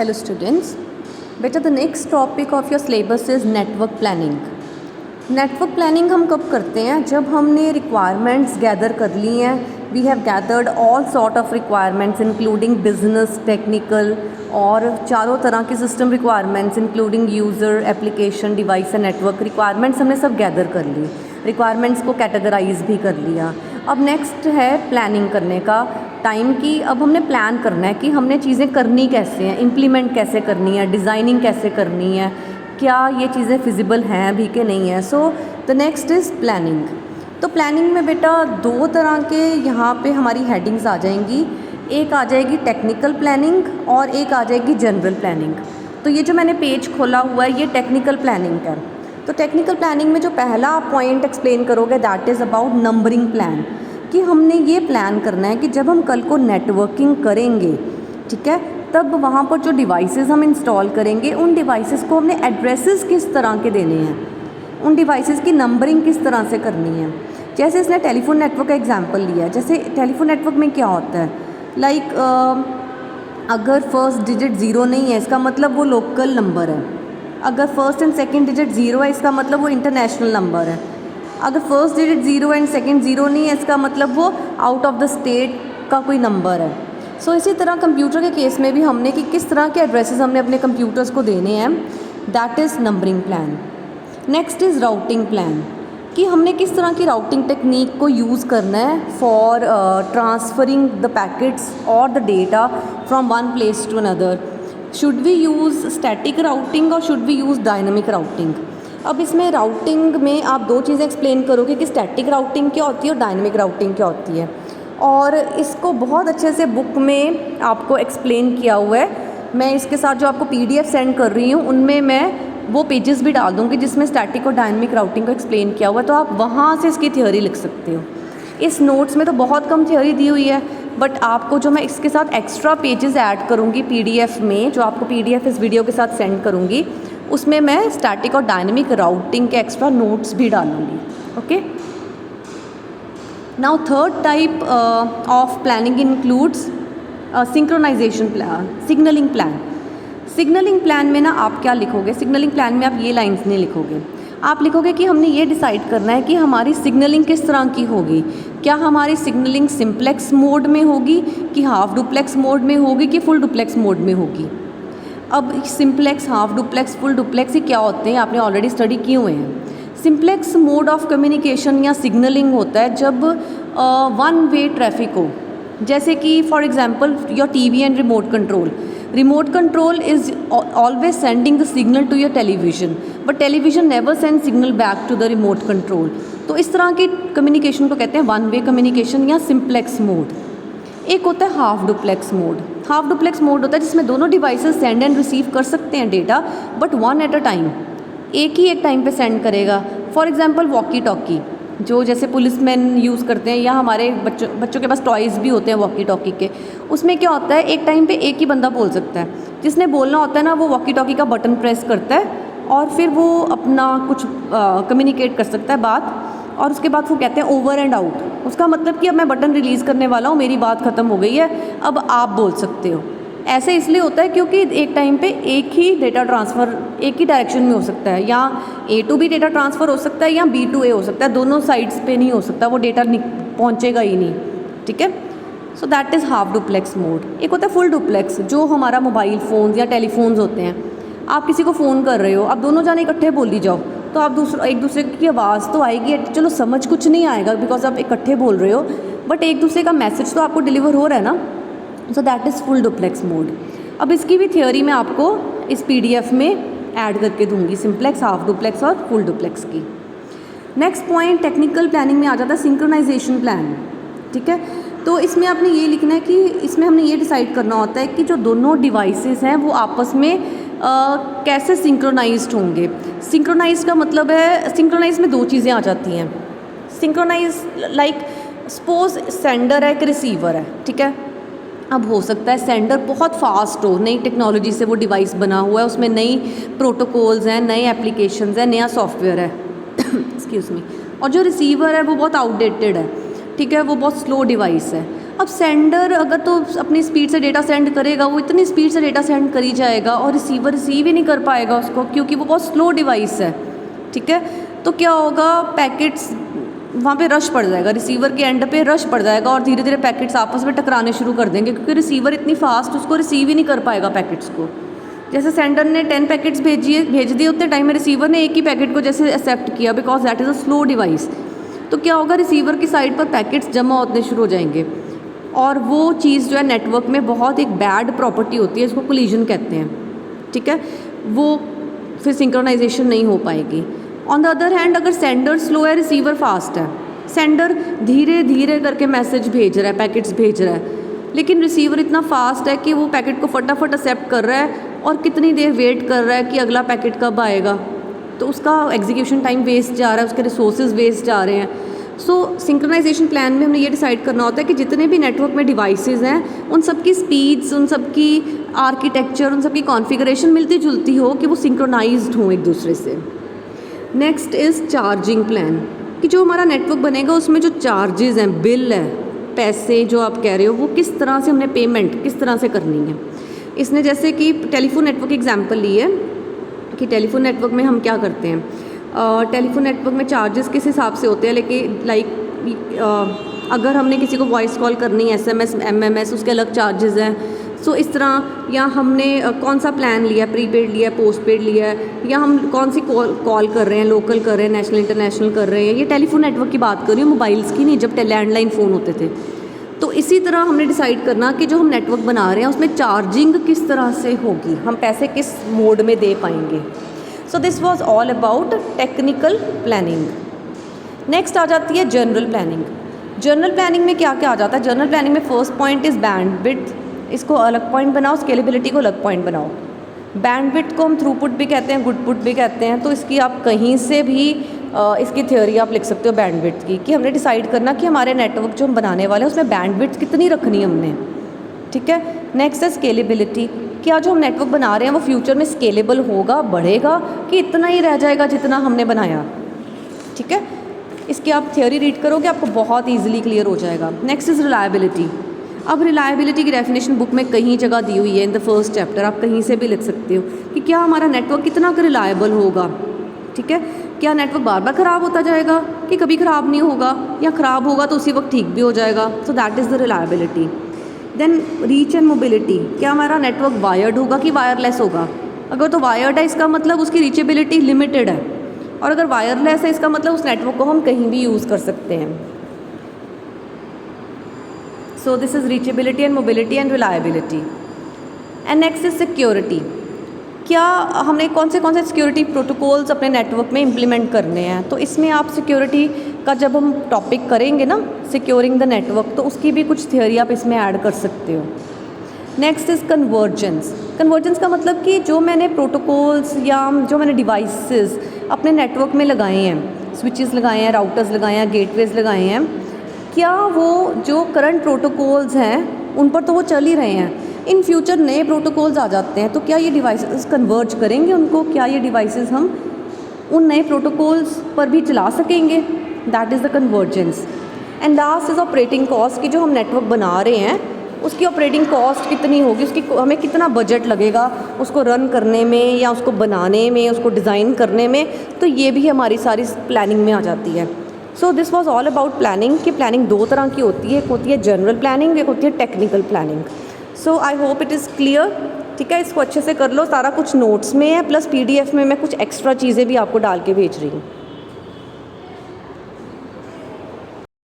Hello students. बेटा the next topic of your syllabus is network planning. Network planning हम कब करते हैं? जब हमने रिक्वायरमेंट्स गैदर कर ली हैं. We have gathered all sort of requirements including business, technical और चारों तरह की system requirements including user, application, device and network requirements हमने सब गैदर कर ली. रिक्वायरमेंट्स को कैटेगराइज भी कर लिया. अब नेक्स्ट है प्लानिंग करने का टाइम की. अब हमने प्लान करना है कि हमने चीज़ें करनी कैसे हैं, इम्प्लीमेंट कैसे करनी है, डिज़ाइनिंग कैसे करनी है, क्या ये चीज़ें फिजिबल हैं अभी के नहीं है. So the next is planning. तो प्लानिंग में बेटा दो तरह के यहाँ पे हमारी हेडिंग्स आ जाएंगी. एक आ जाएगी टेक्निकल प्लानिंग और एक आ जाएगी जनरल प्लानिंग. तो ये जो मैंने पेज खोला हुआ है ये टेक्निकल प्लानिंग का. तो टेक्निकल प्लानिंग में जो पहला पॉइंट एक्सप्लेन करोगे that is about numbering plan. कि हमने ये प्लान करना है कि जब हम कल को नेटवर्किंग करेंगे, ठीक है, तब वहाँ पर जो डिवाइसेस हम इंस्टॉल करेंगे उन डिवाइसेस को हमने एड्रेसेस किस तरह के देने हैं, उन डिवाइसेस की नंबरिंग किस तरह से करनी है. जैसे इसने टेलीफोन नेटवर्क का एग्जांपल लिया. जैसे टेलीफोन नेटवर्क में क्या होता है, लाइक अगर फर्स्ट डिजिट ज़ीरो नहीं है इसका मतलब वो लोकल नंबर है. अगर first and second digit zero है इसका मतलब वो इंटरनेशनल नंबर है. अगर first digit zero and second zero नहीं है इसका मतलब वो आउट ऑफ द स्टेट का कोई नंबर है. सो इसी तरह कंप्यूटर के केस में भी हमने कि किस तरह के एड्रेसेस हमने अपने कंप्यूटर्स को देने हैं, that is numbering plan. Next is routing plan. कि हमने किस तरह की राउटिंग टेक्निक को यूज़ करना है फॉर ट्रांसफरिंग द पैकेट्स और the data from one place to another. Should we use static routing और should we use dynamic routing. अब इसमें राउटिंग में आप दो चीज़ें एक्सप्लेन करोगे कि स्टैटिक राउटिंग क्या होती है और डायनामिक राउटिंग क्या होती है. और इसको बहुत अच्छे से बुक में आपको एक्सप्लेन किया हुआ है. मैं इसके साथ जो आपको PDF सेंड कर रही हूँ उनमें मैं वो पेजेस भी डाल दूँगी जिसमें स्टैटिक और डायनामिक राउटिंग को एक्सप्लेन किया हुआ है. तो आप वहाँ से इसकी थ्योरी लिख सकते हो. इस नोट्स में तो बहुत कम थ्योरी दी हुई है, बट आपको जो मैं इसके साथ एक्स्ट्रा पेजेस ऐड करूँगी PDF में, जो आपको PDF इस वीडियो के साथ सेंड करूँगी, उसमें मैं स्टैटिक और डायनामिक राउटिंग के एक्स्ट्रा नोट्स भी डालूँगी. Okay. Now third type of planning includes synchronisation plan, signalling plan. Signalling plan में ना आप क्या लिखोगे, सिग्नलिंग प्लान में आप ये लाइंस नहीं लिखोगे. आप लिखोगे कि हमने ये डिसाइड करना है कि हमारी सिग्नलिंग किस तरह की होगी. क्या हमारी सिग्नलिंग सिंप्लेक्स मोड में होगी, कि हाफ डुप्लेक्स मोड में होगी, कि फुल डुप्लेक्स मोड में होगी. अब simplex, half duplex, full duplex ये क्या होते हैं आपने ऑलरेडी स्टडी किए हुए हैं. सिंप्लेक्स मोड ऑफ कम्युनिकेशन या सिग्नलिंग होता है जब वन वे ट्रैफिक हो. जैसे कि for example your TV and remote control. Remote control is always sending the signal to your television, but television never send signal back to the remote control. तो इस तरह की कम्युनिकेशन को कहते हैं वन वे कम्युनिकेशन या simplex mode. एक होता है half duplex mode. Half duplex mode होता है जिसमें दोनों डिवाइसेस सेंड एंड रिसीव कर सकते हैं data, but one at a time, एक ही एक टाइम पे सेंड करेगा. फॉर एग्जांपल वॉकी टॉकी, जो जैसे पुलिसमैन यूज़ करते हैं, या हमारे बच्चों के पास टॉयज़ भी होते हैं वॉकी टॉकी के. उसमें क्या होता है, एक टाइम पे एक ही बंदा बोल सकता है. जिसने बोलना होता है ना वो वॉकी टॉकी का बटन प्रेस करता है और फिर वो अपना कुछ कम्युनिकेट कर सकता है बात, और उसके बाद वो कहते हैं ओवर एंड आउट. उसका मतलब कि अब मैं बटन रिलीज़ करने वाला हूँ, मेरी बात ख़त्म हो गई है, अब आप बोल सकते हो. ऐसे इसलिए होता है क्योंकि एक टाइम पे एक ही डेटा ट्रांसफ़र एक ही डायरेक्शन में हो सकता है. या A to B data transfer हो सकता है या B to A हो सकता है. दोनों साइड्स पे नहीं हो सकता, वो डेटा पहुंचेगा ही नहीं. ठीक है. सो that is half duplex mode. एक होता है फुल डुप्लेक्स, जो हमारा मोबाइल फ़ोन्स या टेलीफोन्स होते हैं. आप किसी को फ़ोन कर रहे हो, अब दोनों जाने इकट्ठे बोल दी जाओ तो आप एक दूसरे की आवाज़ तो आएगी, चलो समझ कुछ नहीं आएगा बिकॉज आप इकट्ठे बोल रहे हो, बट एक दूसरे का मैसेज तो आपको डिलीवर हो रहा है ना. सो that is full duplex mode. अब इसकी भी थ्योरी मैं आपको इस PDF में ऐड करके दूंगी, सिंप्लेक्स, हाफ डुप्लेक्स और फुल डुप्लेक्स की. नेक्स्ट पॉइंट टेक्निकल प्लानिंग में आ जाता है सिंक्रोनाइजेशन प्लान. ठीक है. तो इसमें आपने ये लिखना है कि इसमें हमने ये डिसाइड करना होता है कि जो दोनों डिवाइसेस हैं वो आपस में कैसे सिंक्रोनाइज्ड होंगे. सिंक्रोनाइज का मतलब है, सिंक्रोनाइज में दो चीज़ें आ जाती हैं. सिंक्रोनाइज लाइक सपोज सेंडर है, एक रिसीवर है. ठीक है. अब हो सकता है सेंडर बहुत फास्ट हो, नई टेक्नोलॉजी से वो डिवाइस बना हुआ है, उसमें नई प्रोटोकॉल्स हैं, नए एप्लीकेशंस हैं, नया सॉफ्टवेयर है एक्सक्यूज़ मी. और जो रिसीवर है वो बहुत आउटडेटेड है. ठीक है. वो बहुत स्लो डिवाइस है. अब सेंडर अगर तो अपनी स्पीड से डेटा सेंड करेगा, वो इतनी स्पीड से डेटा सेंड करी जाएगा और रिसीवर रिसीव ही नहीं कर पाएगा उसको, क्योंकि वो बहुत स्लो डिवाइस है, ठीक है। तो क्या होगा, पैकेट्स वहाँ पे रश पड़ जाएगा, रिसीवर के एंड पे रश पड़ जाएगा और धीरे धीरे पैकेट्स आपस में टकराने शुरू कर देंगे, क्योंकि रिसीवर इतनी फास्ट उसको रिसीव ही नहीं कर पाएगा पैकेट्स को। जैसे सेंडर ने 10 पैकेट्स भेज दिए, उतने टाइम में रिसीवर ने एक ही पैकेट को जैसे एक्सेप्ट किया, because that is a slow device. तो क्या होगा, रिसीवर की साइड पर पैकेट्स जमा होने शुरू हो जाएंगे और वो चीज़ जो है नेटवर्क में बहुत एक बैड प्रॉपर्टी होती है, इसको कोलिजन कहते हैं, ठीक है। वो फिर सिंक्रोनाइजेशन नहीं हो पाएगी। ऑन द अदर हैंड, अगर सेंडर स्लो है, रिसीवर फास्ट है, सेंडर धीरे धीरे करके मैसेज भेज रहा है, पैकेट्स भेज रहा है, लेकिन रिसीवर इतना फास्ट है कि वो पैकेट को फटाफट एक्सेप्ट कर रहा है और कितनी देर वेट कर रहा है कि अगला पैकेट कब आएगा। तो उसका एग्जीक्यूशन टाइम वेस्ट जा रहा है, उसके रिसोर्सेज वेस्ट जा रहे हैं। सो सिंक्रोनाइजेशन प्लान में हमने ये डिसाइड करना होता है कि जितने भी नेटवर्क में डिवाइसेस हैं, उन सब की स्पीड्स, उन सब की आर्किटेक्चर, उन सब की कॉन्फ़िगरेशन मिलती जुलती हो, कि वो सिंक्रोनाइज्ड हों एक दूसरे से। नेक्स्ट इज़ चार्जिंग प्लान, कि जो हमारा नेटवर्क बनेगा उसमें जो चार्जेस हैं, बिल है, पैसे जो आप कह रहे हो, वो किस तरह से हमने पेमेंट किस तरह से करनी है। इसने जैसे कि टेलीफोन नेटवर्क एग्जांपल ली है कि टेलीफोन नेटवर्क में हम क्या करते हैं, टेलीफोन नेटवर्क में चार्जेस किस हिसाब से होते हैं, लेकिन अगर हमने किसी को वॉइस कॉल करनी है, SMS, MMS, उसके अलग चार्जेस हैं। सो इस तरह, या हमने कौन सा प्लान लिया, प्रीपेड लिया, पोस्टपेड लिया है, या हम कौन सी कॉल कर रहे हैं, लोकल कर रहे हैं, नेशनल इंटरनेशनल कर रहे हैं। ये टेलीफोन नेटवर्क की बात कर रही हूँ, मोबाइल्स की नहीं, जब लैंडलाइन फ़ोन होते थे। तो इसी तरह हमने डिसाइड करना कि जो हम नेटवर्क बना रहे हैं उसमें चार्जिंग किस तरह से होगी, हम पैसे किस मोड में दे पाएंगे। So this was all about technical planning. Next आ जाती है जनरल प्लानिंग। जनरल प्लानिंग में क्या क्या आ जाता है? जनरल प्लानिंग में फर्स्ट पॉइंट इज़ बैंडविड्थ, इसको अलग पॉइंट बनाओ, स्केलेबिलिटी को अलग पॉइंट बनाओ। बैंडविड्थ को हम थ्रूपुट भी कहते हैं, गुडपुट भी कहते हैं। तो इसकी आप कहीं से भी इसकी थ्योरी आप लिख सकते हो बैंडविड्थ की, कि हमने डिसाइड करना कि हमारे नेटवर्क जो हम बनाने वाले हैं उसमें बैंडविड्थ कितनी रखनी है हमने, ठीक है। नेक्स्ट है स्केलेबिलिटी, क्या जो हम नेटवर्क बना रहे हैं वो फ्यूचर में स्केलेबल होगा, बढ़ेगा, कि इतना ही रह जाएगा जितना हमने बनाया, ठीक है। इसकी आप थ्योरी रीड करोगे आपको बहुत ईजिली क्लियर हो जाएगा। Next is reliability. अब रिलायबिलिटी की डेफिनेशन बुक में कहीं जगह दी हुई है, इन द फर्स्ट चैप्टर, आप कहीं से भी लिख सकते हो कि क्या हमारा नेटवर्क कितना रिलायबल होगा, ठीक है। क्या नेटवर्क बार बार ख़राब होता जाएगा, कि कभी ख़राब नहीं होगा, या ख़राब होगा तो उसी वक्त ठीक भी हो जाएगा। So that is the reliability. Then reach and mobility, क्या हमारा नेटवर्क वायर्ड होगा कि वायरलेस होगा। अगर तो वायर्ड है इसका मतलब उसकी रीचेबिलिटी लिमिटेड है, और अगर वायरलेस है इसका मतलब उस नेटवर्क को हम कहीं भी यूज़ कर सकते हैं। So this is reachability and mobility and reliability. And next is security, क्या हमने कौन से सिक्योरिटी प्रोटोकॉल्स अपने नेटवर्क में इम्प्लीमेंट करने हैं। तो इसमें आप सिक्योरिटी का जब हम टॉपिक करेंगे ना, सिक्योरिंग द नेटवर्क, तो उसकी भी कुछ थ्योरी आप इसमें ऐड कर सकते हो। Next is convergence. कन्वर्जेंस का मतलब कि जो मैंने प्रोटोकॉल्स या जो मैंने डिवाइसेस अपने नेटवर्क में लगाए हैं, स्विचेस लगाए हैं, राउटर्स लगाए हैं, गेटवेज लगाए हैं, क्या वो जो करंट प्रोटोकॉल्स हैं उन पर तो वो चल ही रहे हैं, इन फ्यूचर नए प्रोटोकॉल्स आ जाते हैं, तो क्या ये डिवाइसेस कन्वर्ज करेंगे उनको, क्या ये डिवाइसेस हम उन नए प्रोटोकॉल्स पर भी चला सकेंगे। That is the convergence. And last is operating cost, कि जो हम नेटवर्क बना रहे हैं उसकी ऑपरेटिंग कॉस्ट कितनी होगी, उसकी हमें कितना बजट लगेगा उसको रन करने में, या उसको बनाने में, उसको डिज़ाइन करने में। तो ये भी हमारी सारी प्लानिंग में आ जाती है। सो this was all about planning, कि प्लानिंग दो तरह की होती है, एक होती है जनरल प्लानिंग, एक होती है technical planning. So I hope it is clear, ठीक है। इसको अच्छे से कर लो, सारा कुछ नोट्स में है, प्लस PDF में मैं कुछ एक्स्ट्रा चीज़ें भी आपको डाल के भेज रही हूँ।